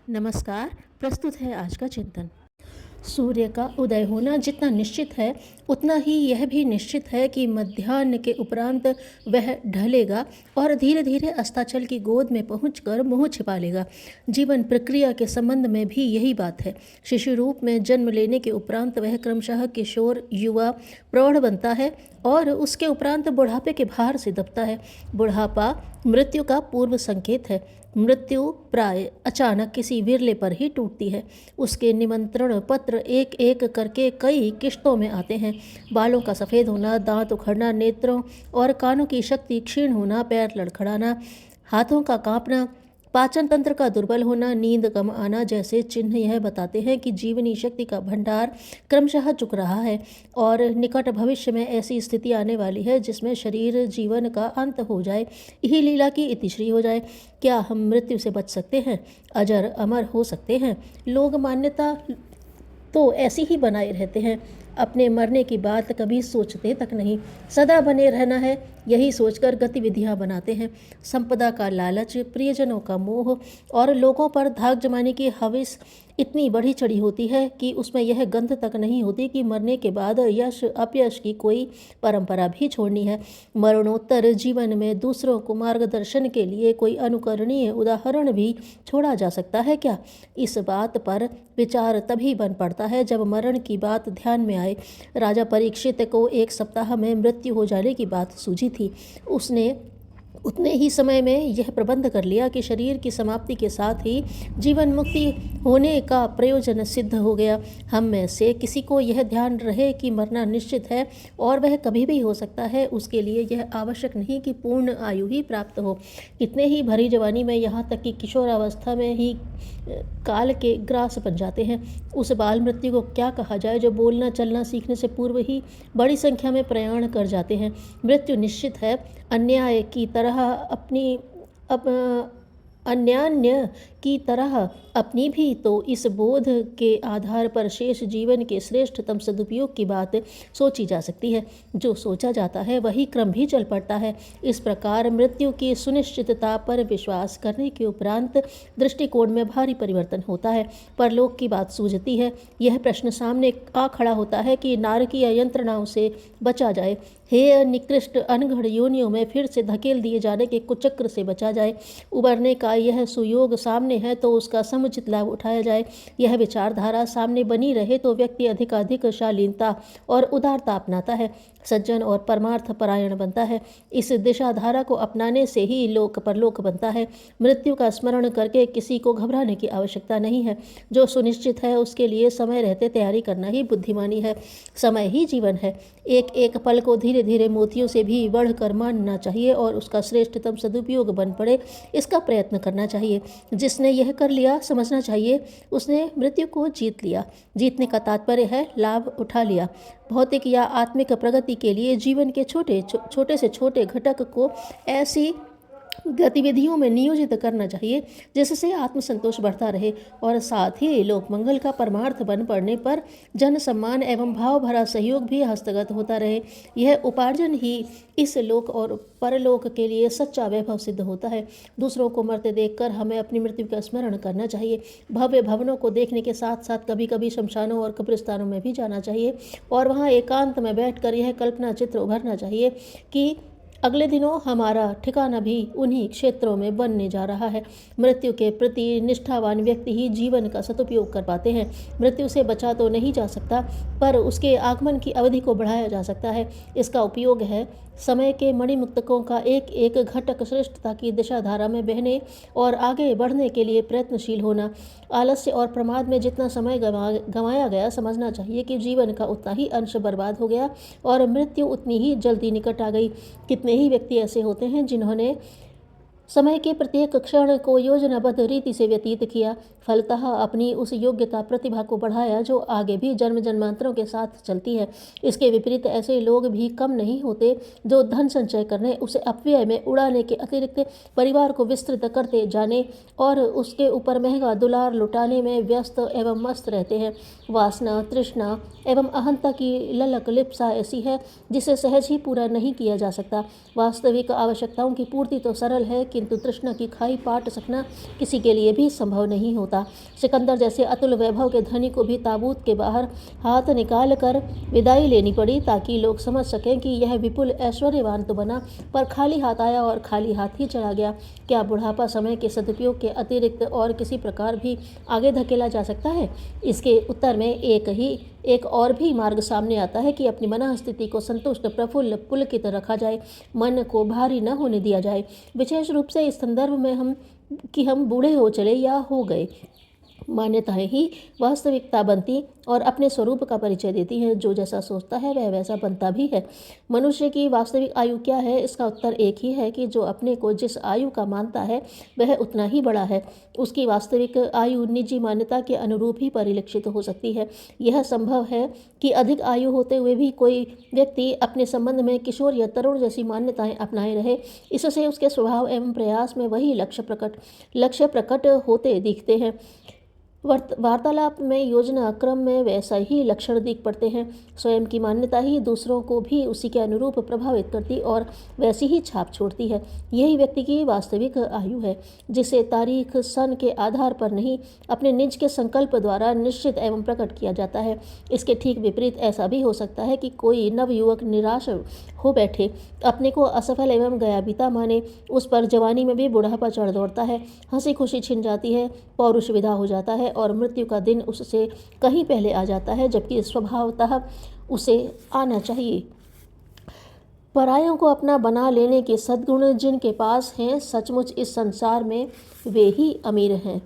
नमस्कार। प्रस्तुत है आज का चिंतन। सूर्य का उदय होना जितना निश्चित है, उतना ही यह भी निश्चित है कि मध्याह्न के उपरांत वह ढलेगा और धीरे धीरे अस्ताचल की गोद में पहुंचकर मुंह छिपा लेगा। जीवन प्रक्रिया के संबंध में भी यही बात है। शिशु रूप में जन्म लेने के उपरांत वह क्रमशः किशोर, युवा, प्रौढ़ बनता है और उसके उपरांत बुढ़ापे के भार से दबता है। बुढ़ापा मृत्यु का पूर्व संकेत है। मृत्यु प्राय अचानक किसी विरले पर ही टूटती है। उसके निमंत्रण पत्र एक एक करके कई किश्तों में आते हैं। बालों का सफ़ेद होना, दांत उखड़ना, नेत्रों और कानों की शक्ति क्षीण होना, पैर लड़खड़ाना, हाथों का कांपना, पाचन तंत्र का दुर्बल होना, नींद कम आना जैसे चिन्ह यह बताते हैं कि जीवनी शक्ति का भंडार क्रमशः चुक रहा है और निकट भविष्य में ऐसी स्थिति आने वाली है जिसमें शरीर जीवन का अंत हो जाए, यही लीला की इतिश्री हो जाए। क्या हम मृत्यु से बच सकते हैं? अजर अमर हो सकते हैं? लोग मान्यता तो ऐसी ही बनाए रहते हैं। अपने मरने की बात कभी सोचते तक नहीं। सदा बने रहना है, यही सोचकर गतिविधियां बनाते हैं। संपदा का लालच, प्रियजनों का मोह और लोगों पर धाक जमाने की हविस इतनी बढ़ी चढ़ी होती है कि उसमें यह गंध तक नहीं होती कि मरने के बाद यश अपयश की कोई परंपरा भी छोड़नी है। मरणोत्तर जीवन में दूसरों को मार्गदर्शन के लिए कोई अनुकरणीय उदाहरण भी छोड़ा जा सकता है क्या? इस बात पर विचार तभी बन पड़ता है जब मरण की बात ध्यान में आए। राजा परीक्षित को 1 सप्ताह में मृत्यु हो जाने की बात सूझी थी। उसने उतने ही समय में यह प्रबंध कर लिया कि शरीर की समाप्ति के साथ ही जीवन मुक्ति होने का प्रयोजन सिद्ध हो गया। हम में से किसी को यह ध्यान रहे कि मरना निश्चित है और वह कभी भी हो सकता है, उसके लिए यह आवश्यक नहीं कि पूर्ण आयु ही प्राप्त हो। कितने ही भरी जवानी में, यहाँ तक कि किशोरावस्था में ही काल के ग्रास बन जाते हैं। उस बाल मृत्यु को क्या कहा जाए जो बोलना चलना सीखने से पूर्व ही बड़ी संख्या में प्रयाण कर जाते हैं। मृत्यु निश्चित है। अन्याय की तरह अन्यान्य की तरह अपनी भी, तो इस बोध के आधार पर शेष जीवन के श्रेष्ठतम सदुपयोग की बात सोची जा सकती है। जो सोचा जाता है वही क्रम भी चल पड़ता है। इस प्रकार मृत्यु की सुनिश्चितता पर विश्वास करने के उपरांत दृष्टिकोण में भारी परिवर्तन होता है। परलोक की बात सूझती है। यह प्रश्न सामने आ खड़ा होता है कि नारकीय यंत्रणाओं से बचा जाए, हे निकृष्ट अनघड़ योनियों में फिर से धकेल दिए जाने के कुचक्र से बचा जाए। उबरने का यह सुयोग सामने है तो उसका समुचित लाभ उठाया जाए। यह विचारधारा सामने बनी रहे तो व्यक्ति अधिकाधिक शालीनता और उदारता अपनाता है, सज्जन और परमार्थ परायण बनता है। इस दिशाधारा को अपनाने से ही लोक परलोक बनता है। मृत्यु का स्मरण करके किसी को घबराने की आवश्यकता नहीं है। जो सुनिश्चित है उसके लिए समय रहते तैयारी करना ही बुद्धिमानी है। समय ही जीवन है। एक एक पल को धीरे धीरे मोतियों से भी बढ़कर मानना चाहिए और उसका श्रेष्ठतम सदुपयोग बन पड़े, इसका प्रयत्न करना चाहिए। जिसने यह कर लिया, समझना चाहिए उसने मृत्यु को जीत लिया। जीतने का तात्पर्य है लाभ उठा लिया। भौतिक या आत्मिक प्रगति के लिए जीवन के छोटे से छोटे घटक को ऐसी गतिविधियों में नियोजित करना चाहिए जिससे आत्मसंतोष बढ़ता रहे और साथ ही लोक मंगल का परमार्थ बन पड़ने पर जन सम्मान एवं भाव भरा सहयोग भी हस्तगत होता रहे। यह उपार्जन ही इस लोक और परलोक के लिए सच्चा वैभव सिद्ध होता है। दूसरों को मरते देखकर हमें अपनी मृत्यु का स्मरण करना चाहिए। भव्य भवनों को देखने के साथ साथ कभी कभी शमशानों और कब्रिस्तानों में भी जाना चाहिए और वहाँ एकांत में बैठकर यह कल्पना चित्र उभरना चाहिए कि अगले दिनों हमारा ठिकाना भी उन्हीं क्षेत्रों में बनने जा रहा है। मृत्यु के प्रति निष्ठावान व्यक्ति ही जीवन का सदुपयोग कर पाते हैं। मृत्यु से बचा तो नहीं जा सकता, पर उसके आगमन की अवधि को बढ़ाया जा सकता है। इसका उपयोग है समय के मणिमुक्तकों का एक एक घटक श्रेष्ठता की दिशाधारा में बहने और आगे बढ़ने के लिए प्रयत्नशील होना। आलस्य और प्रमाद में जितना समय गंवाया गया, समझना चाहिए कि जीवन का उतना ही अंश बर्बाद हो गया और मृत्यु उतनी ही जल्दी निकट आ गई। कितने ही व्यक्ति ऐसे होते हैं जिन्होंने समय के प्रत्येक क्षण को योजनाबद्ध रीति से व्यतीत किया, फलतः अपनी उस योग्यता प्रतिभा को बढ़ाया जो आगे भी जन्म जन्मांतरों के साथ चलती है। इसके विपरीत ऐसे लोग भी कम नहीं होते जो धन संचय करने, उसे अपव्यय में उड़ाने के अतिरिक्त परिवार को विस्तृत करते जाने और उसके ऊपर महंगा दुलार लुटाने में व्यस्त एवं मस्त रहते हैं। वासना, तृष्णा एवं अहंता की ललक लिप्सा ऐसी है जिसे सहज ही पूरा नहीं किया जा सकता। वास्तविक आवश्यकताओं की पूर्ति तो सरल है, किंतु तृष्णा की खाई पाट सकना किसी के लिए भी संभव नहीं होता। सिकंदर जैसे अतुल वैभव के धनी को भी ताबूत के बाहर हाथ निकाल कर विदाई लेनी पड़ी, ताकि लोग समझ सकें कि यह विपुल ऐश्वर्यवान तो बना, पर खाली हाथ आया और खाली हाथ ही चला गया। क्या बुढ़ापा समय के सदुपयोग के अतिरिक्त और किसी प्रकार भी आगे धकेला जा सकता है? इसके उत्तर में एक और भी मार्ग सामने आता है कि अपनी मन स्थिति को संतुष्ट, प्रफुल्ल, पुलकित रखा जाए, मन को भारी न होने दिया जाए। विशेष रूप से इस संदर्भ में हम बूढ़े हो चले या हो गए, मान्यताएं ही वास्तविकता बनती और अपने स्वरूप का परिचय देती हैं। जो जैसा सोचता है वह वैसा बनता भी है। मनुष्य की वास्तविक आयु क्या है? इसका उत्तर एक ही है कि जो अपने को जिस आयु का मानता है वह उतना ही बड़ा है। उसकी वास्तविक आयु निजी मान्यता के अनुरूप ही परिलक्षित हो सकती है। यह संभव है कि अधिक आयु होते हुए भी कोई व्यक्ति अपने संबंध में किशोर या तरुण जैसी मान्यताएं अपनाए रहे। इससे उसके स्वभाव एवं प्रयास में वही लक्ष्य प्रकट होते दिखते हैं। वार्तालाप में, योजना क्रम में वैसा ही लक्षण दिख पड़ते हैं। स्वयं की मान्यता ही दूसरों को भी उसी के अनुरूप प्रभावित करती और वैसी ही छाप छोड़ती है। यही व्यक्ति की वास्तविक आयु है, जिसे तारीख सन के आधार पर नहीं, अपने निज के संकल्प द्वारा निश्चित एवं प्रकट किया जाता है। इसके ठीक विपरीत ऐसा भी हो सकता है कि कोई नवयुवक निराश हो बैठे, अपने को असफल एवं गया बीता माने। उस पर जवानी में भी बुढ़ापा चढ़ दौड़ता है, हंसी खुशी छिन जाती है, पौरुष विदा हो जाता है और मृत्यु का दिन उससे कहीं पहले आ जाता है, जबकि स्वभावतः उसे आना चाहिए। परायों को अपना बना लेने के सद्गुण जिनके पास हैं, सचमुच इस संसार में वे ही अमीर हैं।